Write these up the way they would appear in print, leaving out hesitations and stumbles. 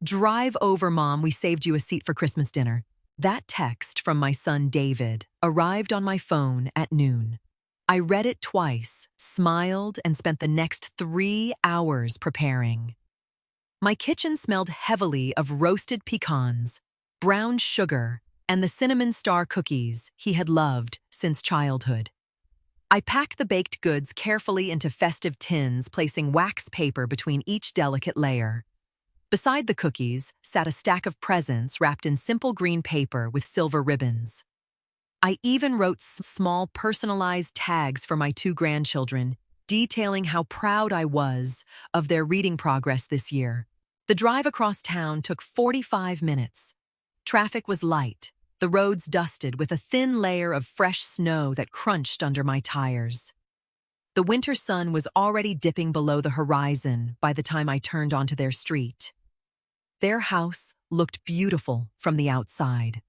Drive over, Mom. We saved you a seat for Christmas dinner. That text from my son David arrived on my phone at noon. I read it twice, smiled, and spent the next 3 hours preparing. My kitchen smelled heavily of roasted pecans, brown sugar, and the cinnamon star cookies he had loved since childhood. I packed the baked goods carefully into festive tins, placing wax paper between each delicate layer. Beside the cookies sat a stack of presents wrapped in simple green paper with silver ribbons. I even wrote small personalized tags for my 2 grandchildren, detailing how proud I was of their reading progress this year. The drive across town took 45 minutes. Traffic was light, the roads dusted with a thin layer of fresh snow that crunched under my tires. The winter sun was already dipping below the horizon by the time I turned onto their street. Their house looked beautiful from the outside.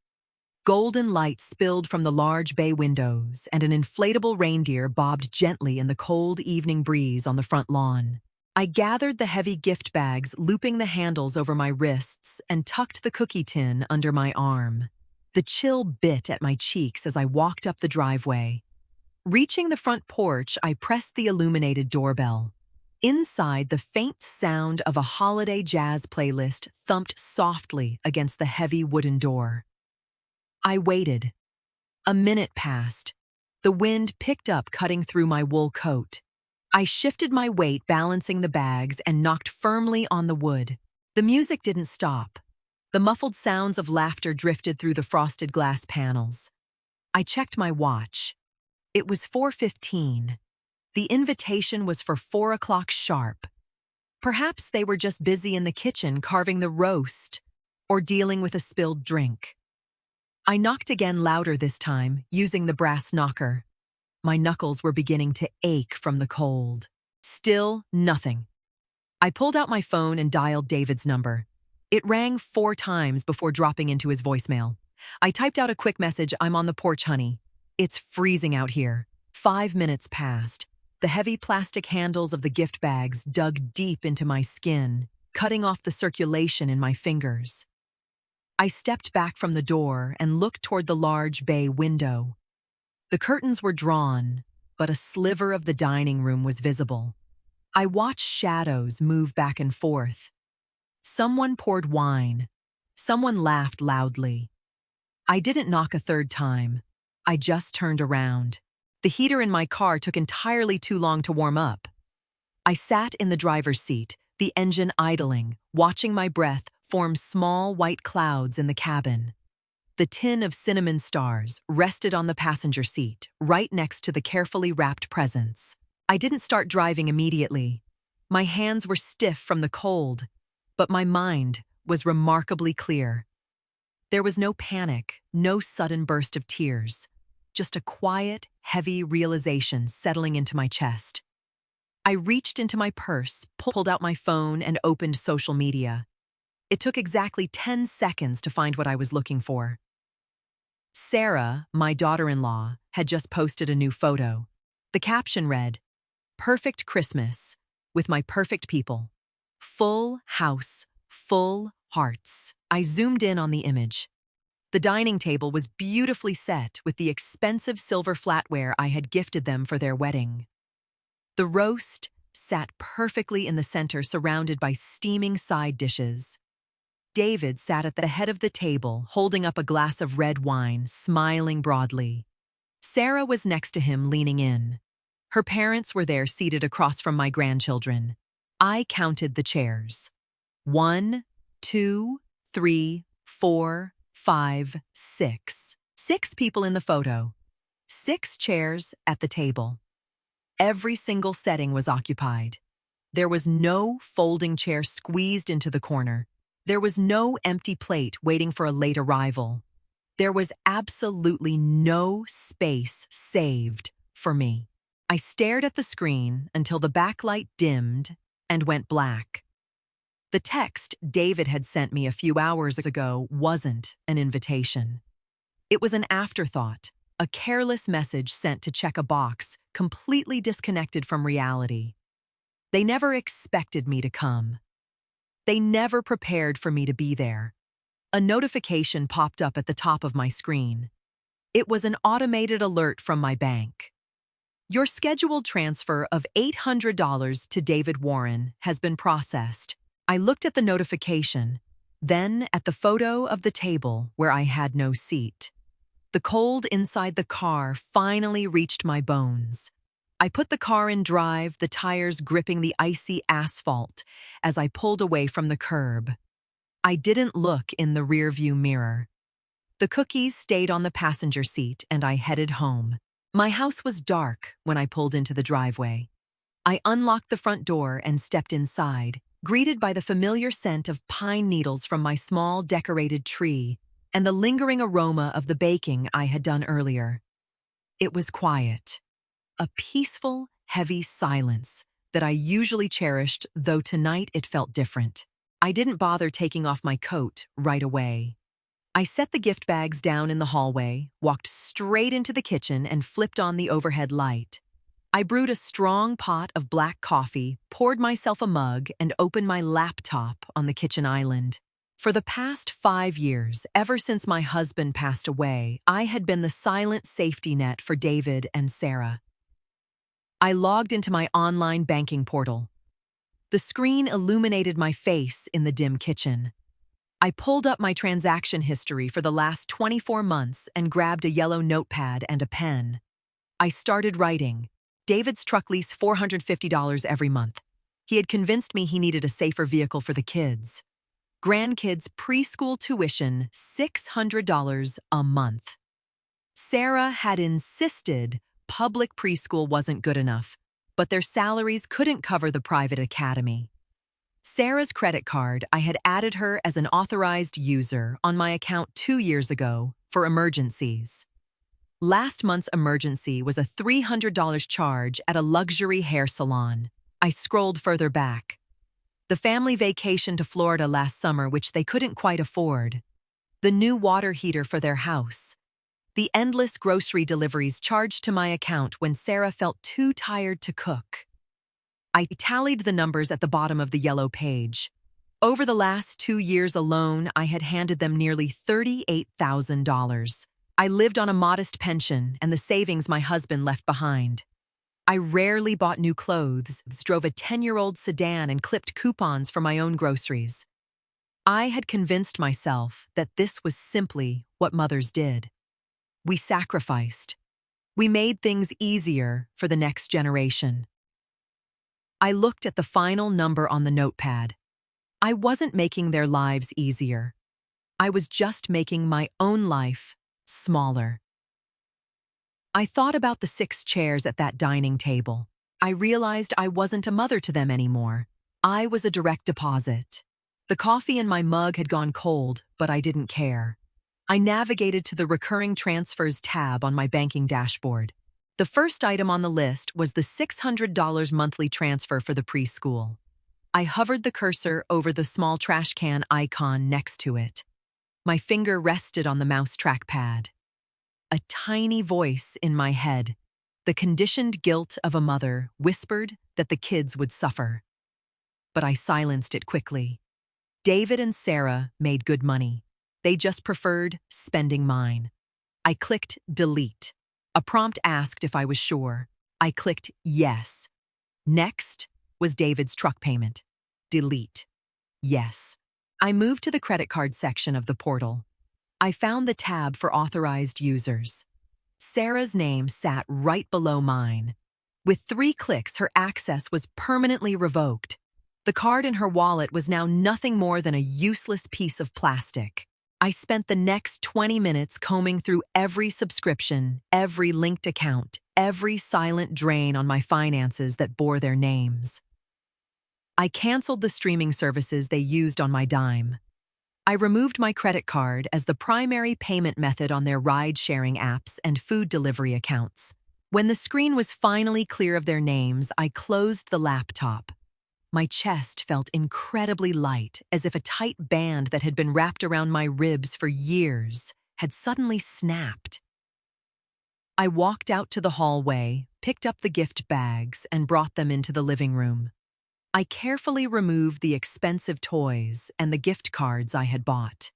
Golden light spilled from the large bay windows, and an inflatable reindeer bobbed gently in the cold evening breeze on the front lawn. I gathered the heavy gift bags, looping the handles over my wrists, and tucked the cookie tin under my arm. The chill bit at my cheeks as I walked up the driveway. Reaching the front porch, I pressed the illuminated doorbell. Inside, the faint sound of a holiday jazz playlist thumped softly against the heavy wooden door. I waited. A minute passed. The wind picked up, cutting through my wool coat. I shifted my weight, balancing the bags, and knocked firmly on the wood. The music didn't stop. The muffled sounds of laughter drifted through the frosted glass panels. I checked my watch. It was 4:15. The invitation was for 4 o'clock sharp. Perhaps they were just busy in the kitchen carving the roast or dealing with a spilled drink. I knocked again, louder this time, using the brass knocker. My knuckles were beginning to ache from the cold. Still nothing. I pulled out my phone and dialed David's number. It rang 4 times before dropping into his voicemail. I typed out a quick message: "I'm on the porch, honey. It's freezing out here." 5 minutes passed. The heavy plastic handles of the gift bags dug deep into my skin, cutting off the circulation in my fingers. I stepped back from the door and looked toward the large bay window. The curtains were drawn, but a sliver of the dining room was visible. I watched shadows move back and forth. Someone poured wine. Someone laughed loudly. I didn't knock a third time. I just turned around. The heater in my car took entirely too long to warm up. I sat in the driver's seat, the engine idling, watching my breath form small white clouds in the cabin. The tin of cinnamon stars rested on the passenger seat, right next to the carefully wrapped presents. I didn't start driving immediately. My hands were stiff from the cold, but my mind was remarkably clear. There was no panic, no sudden burst of tears. Just a quiet, heavy realization settling into my chest. I reached into my purse, pulled out my phone, and opened social media. It took exactly 10 seconds to find what I was looking for. Sarah, my daughter-in-law, had just posted a new photo. The caption read, "Perfect Christmas with my perfect people. Full house, full hearts." I zoomed in on the image. The dining table was beautifully set with the expensive silver flatware I had gifted them for their wedding. The roast sat perfectly in the center, surrounded by steaming side dishes. David sat at the head of the table, holding up a glass of red wine, smiling broadly. Sarah was next to him, leaning in. Her parents were there, seated across from my grandchildren. I counted the chairs. 1, 2, 3, 4, 5, 6. 6 people in the photo. 6 chairs at the table. Every single setting was occupied. There was no folding chair squeezed into the corner. There was no empty plate waiting for a late arrival. There was absolutely no space saved for me. I stared at the screen until the backlight dimmed and went black. The text David had sent me a few hours ago wasn't an invitation. It was an afterthought, a careless message sent to check a box, completely disconnected from reality. They never expected me to come. They never prepared for me to be there. A notification popped up at the top of my screen. It was an automated alert from my bank. Your scheduled transfer of $800 to David Warren has been processed. I looked at the notification, then at the photo of the table where I had no seat. The cold inside the car finally reached my bones. I put the car in drive, the tires gripping the icy asphalt as I pulled away from the curb. I didn't look in the rearview mirror. The cookies stayed on the passenger seat and I headed home. My house was dark when I pulled into the driveway. I unlocked the front door and stepped inside, greeted by the familiar scent of pine needles from my small decorated tree and the lingering aroma of the baking I had done earlier. It was quiet, a peaceful, heavy silence that I usually cherished, though tonight it felt different. I didn't bother taking off my coat right away. I set the gift bags down in the hallway, walked straight into the kitchen, and flipped on the overhead light. I brewed a strong pot of black coffee, poured myself a mug, and opened my laptop on the kitchen island. For the past 5 years, ever since my husband passed away, I had been the silent safety net for David and Sarah. I logged into my online banking portal. The screen illuminated my face in the dim kitchen. I pulled up my transaction history for the last 24 months and grabbed a yellow notepad and a pen. I started writing. David's truck lease $450 every month. He had convinced me he needed a safer vehicle for the kids. Grandkids' preschool tuition, $600 a month. Sarah had insisted public preschool wasn't good enough, but their salaries couldn't cover the private academy. Sarah's credit card, I had added her as an authorized user on my account 2 years ago for emergencies. Last month's emergency was a $300 charge at a luxury hair salon. I scrolled further back. The family vacation to Florida last summer, which they couldn't quite afford. The new water heater for their house. The endless grocery deliveries charged to my account when Sarah felt too tired to cook. I tallied the numbers at the bottom of the yellow page. Over the last 2 years alone, I had handed them nearly $38,000. I lived on a modest pension and the savings my husband left behind. I rarely bought new clothes, drove a 10-year-old sedan, and clipped coupons for my own groceries. I had convinced myself that this was simply what mothers did. We sacrificed. We made things easier for the next generation. I looked at the final number on the notepad. I wasn't making their lives easier. I was just making my own life smaller. I thought about the 6 chairs at that dining table. I realized I wasn't a mother to them anymore. I was a direct deposit. The coffee in my mug had gone cold, but I didn't care. I navigated to the recurring transfers tab on my banking dashboard. The first item on the list was the $600 monthly transfer for the preschool. I hovered the cursor over the small trash can icon next to it. My finger rested on the mouse trackpad. A tiny voice in my head, the conditioned guilt of a mother, whispered that the kids would suffer. But I silenced it quickly. David and Sarah made good money. They just preferred spending mine. I clicked delete. A prompt asked if I was sure. I clicked yes. Next was David's truck payment. Delete. Yes. I moved to the credit card section of the portal. I found the tab for authorized users. Sarah's name sat right below mine. With 3 clicks, her access was permanently revoked. The card in her wallet was now nothing more than a useless piece of plastic. I spent the next 20 minutes combing through every subscription, every linked account, every silent drain on my finances that bore their names. I canceled the streaming services they used on my dime. I removed my credit card as the primary payment method on their ride-sharing apps and food delivery accounts. When the screen was finally clear of their names, I closed the laptop. My chest felt incredibly light, as if a tight band that had been wrapped around my ribs for years had suddenly snapped. I walked out to the hallway, picked up the gift bags, and brought them into the living room. I carefully removed the expensive toys and the gift cards I had bought.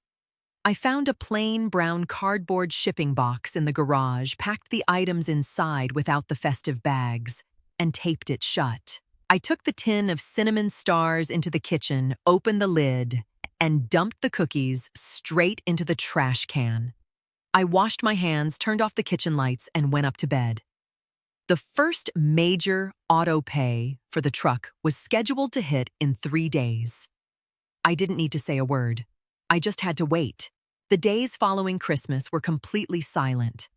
I found a plain brown cardboard shipping box in the garage, packed the items inside without the festive bags, and taped it shut. I took the tin of cinnamon stars into the kitchen, opened the lid, and dumped the cookies straight into the trash can. I washed my hands, turned off the kitchen lights, and went up to bed. The first major auto pay for the truck was scheduled to hit in 3 days. I didn't need to say a word. I just had to wait. The days following Christmas were completely silent.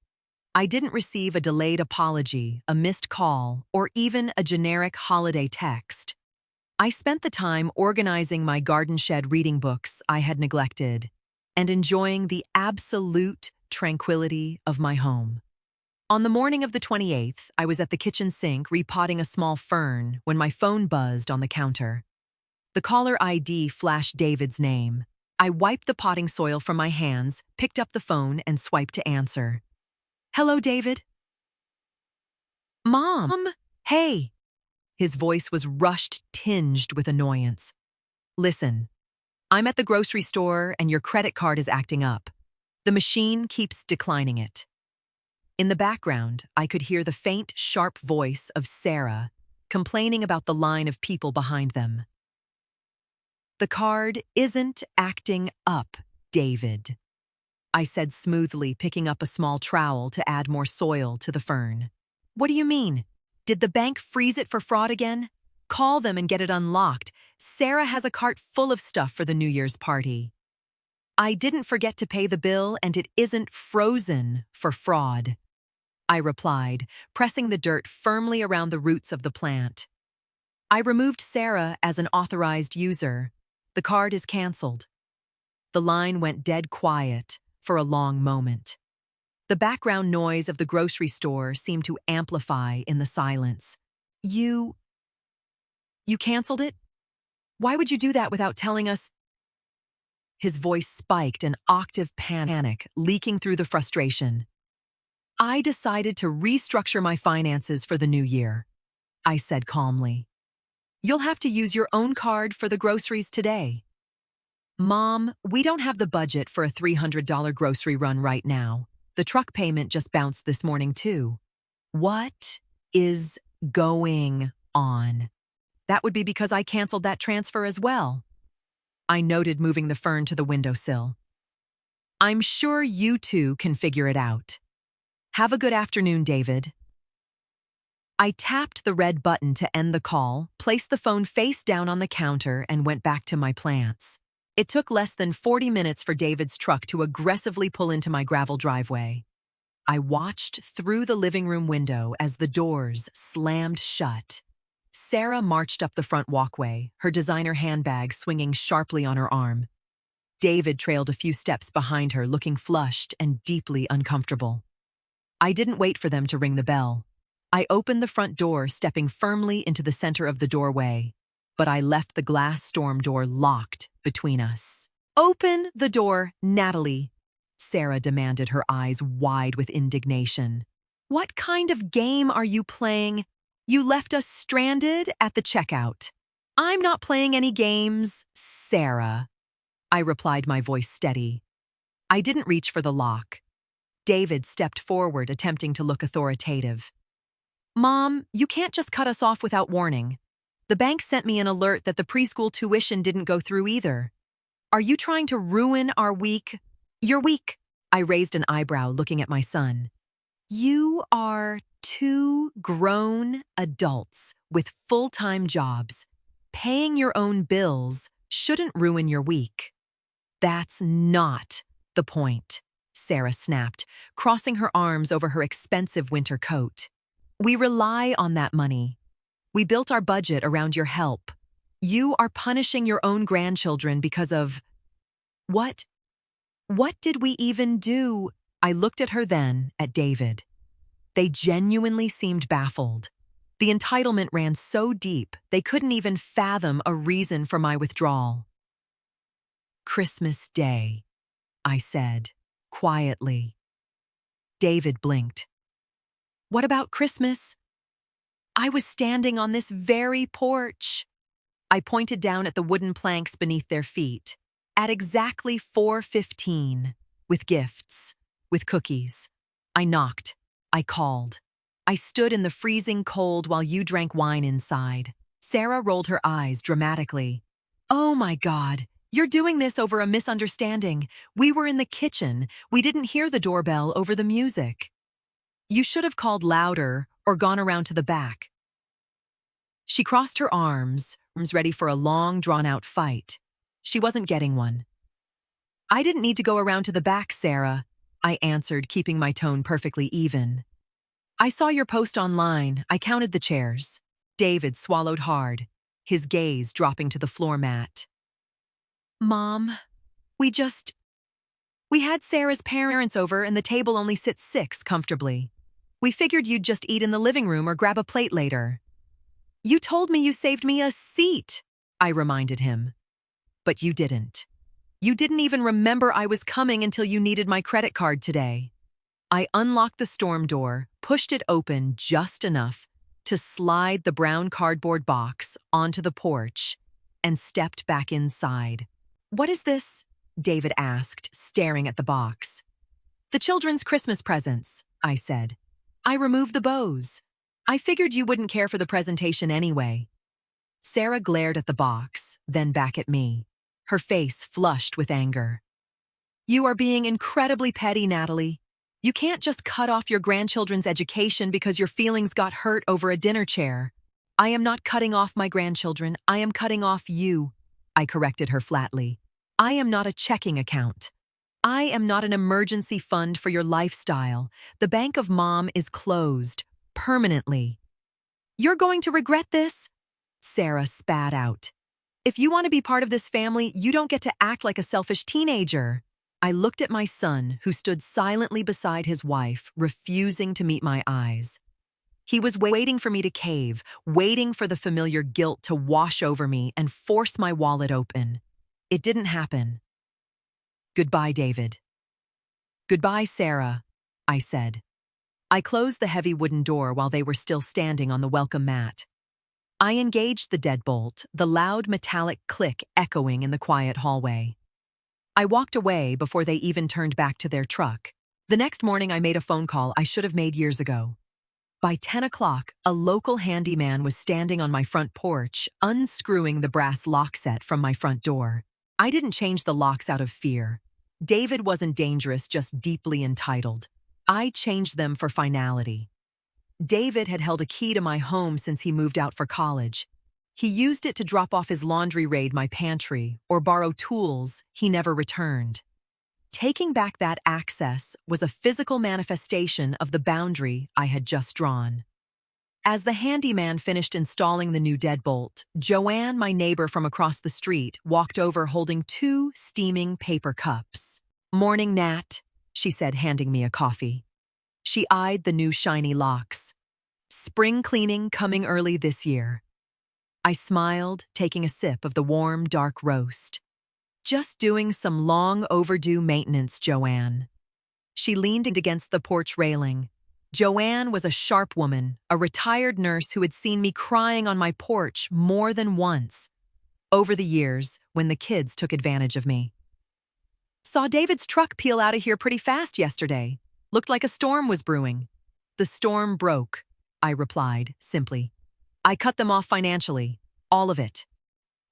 I didn't receive a delayed apology, a missed call, or even a generic holiday text. I spent the time organizing my garden shed reading books I had neglected and enjoying the absolute tranquility of my home. On the morning of the 28th, I was at the kitchen sink repotting a small fern when my phone buzzed on the counter. The caller ID flashed David's name. I wiped the potting soil from my hands, picked up the phone, and swiped to answer. "Hello, David?" "Mom, hey." His voice was rushed, tinged with annoyance. "Listen, I'm at the grocery store and your credit card is acting up. The machine keeps declining it." In the background, I could hear the faint, sharp voice of Sarah complaining about the line of people behind them. "The card isn't acting up, David," I said smoothly, picking up a small trowel to add more soil to the fern. "What do you mean? Did the bank freeze it for fraud again? Call them and get it unlocked. Sarah has a cart full of stuff for the New Year's party." "I didn't forget to pay the bill and it isn't frozen for fraud," I replied, pressing the dirt firmly around the roots of the plant. "I removed Sarah as an authorized user. The card is canceled." The line went dead quiet for a long moment. The background noise of the grocery store seemed to amplify in the silence. You canceled it? Why would you do that without telling us?" His voice spiked, an octave panic leaking through the frustration. "I decided to restructure my finances for the new year," I said calmly. "You'll have to use your own card for the groceries today." "Mom, we don't have the budget for a $300 grocery run right now. The truck payment just bounced this morning too." "What is going on?" "That would be because I canceled that transfer as well," I noted, moving the fern to the windowsill. "I'm sure you two can figure it out. Have a good afternoon, David." I tapped the red button to end the call, placed the phone face down on the counter, and went back to my plants. It took less than 40 minutes for David's truck to aggressively pull into my gravel driveway. I watched through the living room window as the doors slammed shut. Sarah marched up the front walkway, her designer handbag swinging sharply on her arm. David trailed a few steps behind her, looking flushed and deeply uncomfortable. I didn't wait for them to ring the bell. I opened the front door, stepping firmly into the center of the doorway, but I left the glass storm door locked between us. "Open the door, Natalie," Sarah demanded, her eyes wide with indignation. "What kind of game are you playing? You left us stranded at the checkout." "I'm not playing any games, Sarah," I replied, my voice steady. I didn't reach for the lock. David stepped forward, attempting to look authoritative. "Mom, you can't just cut us off without warning. The bank sent me an alert that the preschool tuition didn't go through either. Are you trying to ruin our week?" "Your week?" I raised an eyebrow, looking at my son. "You are 2 grown adults with full-time jobs. Paying your own bills shouldn't ruin your week." "That's not the point," Sarah snapped, crossing her arms over her expensive winter coat. "We rely on that money. We built our budget around your help. You are punishing your own grandchildren because of—" What did we even do?" I looked at her, then at David. They genuinely seemed baffled. The entitlement ran so deep, they couldn't even fathom a reason for my withdrawal. "Christmas Day," I said, quietly. David blinked. "What about Christmas? I was standing on this very porch." I pointed down at the wooden planks beneath their feet. At exactly 4:15, with gifts, with cookies. I knocked. I called. I stood in the freezing cold while you drank wine inside. Sarah rolled her eyes dramatically. Oh my God, you're doing this over a misunderstanding. We were in the kitchen. We didn't hear the doorbell over the music. You should have called louder or gone around to the back. She crossed her arms, ready for a long, drawn-out fight. She wasn't getting one. I didn't need to go around to the back, Sarah, I answered, keeping my tone perfectly even. I saw your post online. I counted the chairs. David swallowed hard, his gaze dropping to the floor mat. Mom, we had Sarah's parents over and the table only sits 6 comfortably. We figured you'd just eat in the living room or grab a plate later. You told me you saved me a seat, I reminded him. But you didn't. You didn't even remember I was coming until you needed my credit card today. I unlocked the storm door, pushed it open just enough to slide the brown cardboard box onto the porch, and stepped back inside. What is this? David asked, staring at the box. The children's Christmas presents, I said. I removed the bows. I figured you wouldn't care for the presentation anyway. Sarah glared at the box, then back at me, her face flushed with anger. You are being incredibly petty, Natalie. You can't just cut off your grandchildren's education because your feelings got hurt over a dinner chair. I am not cutting off my grandchildren. I am cutting off you, I corrected her flatly. I am not a checking account. I am not an emergency fund for your lifestyle. The bank of Mom is closed, permanently. You're going to regret this? Sarah spat out. If you want to be part of this family, you don't get to act like a selfish teenager. I looked at my son, who stood silently beside his wife, refusing to meet my eyes. He was waiting for me to cave, waiting for the familiar guilt to wash over me and force my wallet open. It didn't happen. Goodbye, David. Goodbye, Sarah, I said. I closed the heavy wooden door while they were still standing on the welcome mat. I engaged the deadbolt, the loud metallic click echoing in the quiet hallway. I walked away before they even turned back to their truck. The next morning I made a phone call I should have made years ago. By 10 o'clock, a local handyman was standing on my front porch, unscrewing the brass lock set from my front door. I didn't change the locks out of fear. David wasn't dangerous, just deeply entitled. I changed them for finality. David had held a key to my home since he moved out for college. He used it to drop off his laundry, raid my pantry, or borrow tools he never returned. Taking back that access was a physical manifestation of the boundary I had just drawn. As the handyman finished installing the new deadbolt, Joanne, my neighbor from across the street, walked over holding 2 steaming paper cups. Morning, Nat, she said, handing me a coffee. She eyed the new shiny locks. Spring cleaning coming early this year. I smiled, taking a sip of the warm, dark roast. Just doing some long overdue maintenance, Joanne. She leaned against the porch railing. Joanne was a sharp woman, a retired nurse who had seen me crying on my porch more than once, over the years when the kids took advantage of me. Saw David's truck peel out of here pretty fast yesterday. Looked like a storm was brewing. The storm broke, I replied, simply. I cut them off financially, all of it.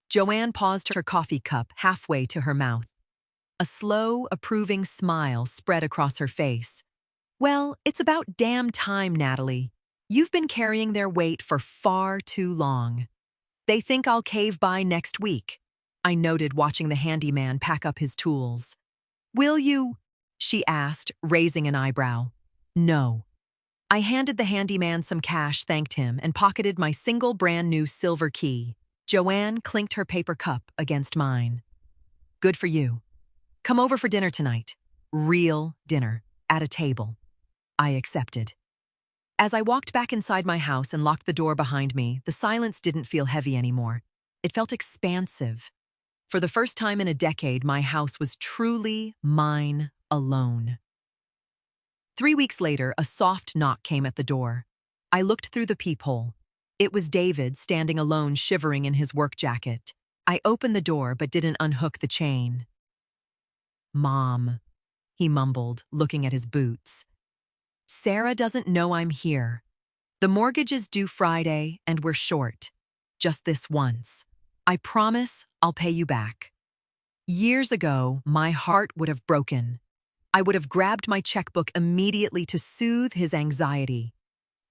Joanne paused her coffee cup halfway to her mouth. A slow, approving smile spread across her face. Well, it's about damn time, Natalie. You've been carrying their weight for far too long. They think I'll cave by next week, I noted, watching the handyman pack up his tools. Will you? She asked, raising an eyebrow. No. I handed the handyman some cash, thanked him, and pocketed my single brand new silver key. Joanne clinked her paper cup against mine. Good for you. Come over for dinner tonight. Real dinner, at a table. I accepted. As I walked back inside my house and locked the door behind me, the silence didn't feel heavy anymore. It felt expansive. For the first time in a decade, my house was truly mine alone. 3 weeks later, a soft knock came at the door. I looked through the peephole. It was David, standing alone, shivering in his work jacket. I opened the door but didn't unhook the chain. "Mom," he mumbled, looking at his boots. "Sarah doesn't know I'm here. The mortgage is due Friday and we're short. Just this once. I promise I'll pay you back." Years ago, my heart would have broken. I would have grabbed my checkbook immediately to soothe his anxiety.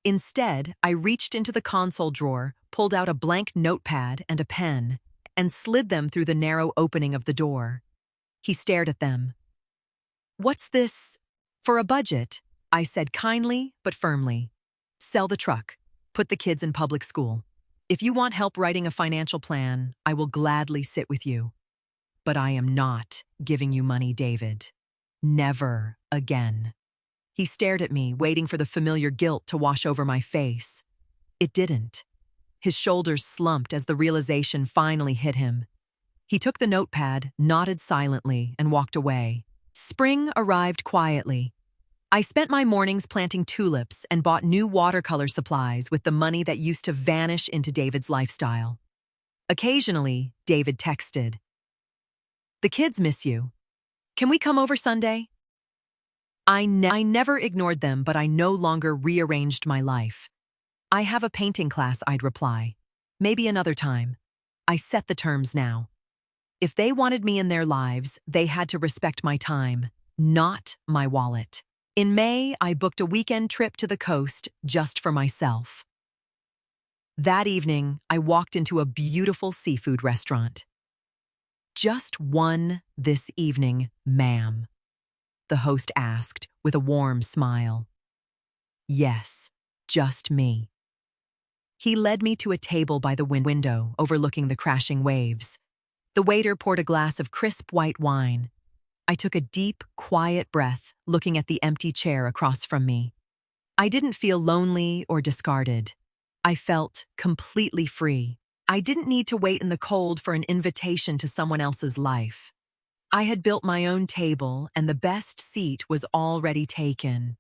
Instead, I reached into the console drawer, pulled out a blank notepad and a pen, and slid them through the narrow opening of the door. He stared at them. "What's this for a budget?" I said kindly but firmly. "Sell the truck. Put the kids in public school. If you want help writing a financial plan, I will gladly sit with you. But I am not giving you money, David. Never again." He stared at me, waiting for the familiar guilt to wash over my face. It didn't. His shoulders slumped as the realization finally hit him. He took the notepad, nodded silently, and walked away. Spring arrived quietly. I spent my mornings planting tulips and bought new watercolor supplies with the money that used to vanish into David's lifestyle. Occasionally, David texted, "The kids miss you. Can we come over Sunday?" I never ignored them, but I no longer rearranged my life. "I have a painting class," I'd reply. "Maybe another time." I set the terms now. If they wanted me in their lives, they had to respect my time, not my wallet. In May, I booked a weekend trip to the coast just for myself. That evening, I walked into a beautiful seafood restaurant. "Just one this evening, ma'am?" the host asked with a warm smile. "Yes, just me." He led me to a table by the window overlooking the crashing waves. The waiter poured a glass of crisp white wine. I took a deep, quiet breath, looking at the empty chair across from me. I didn't feel lonely or discarded. I felt completely free. I didn't need to wait in the cold for an invitation to someone else's life. I had built my own table, and the best seat was already taken.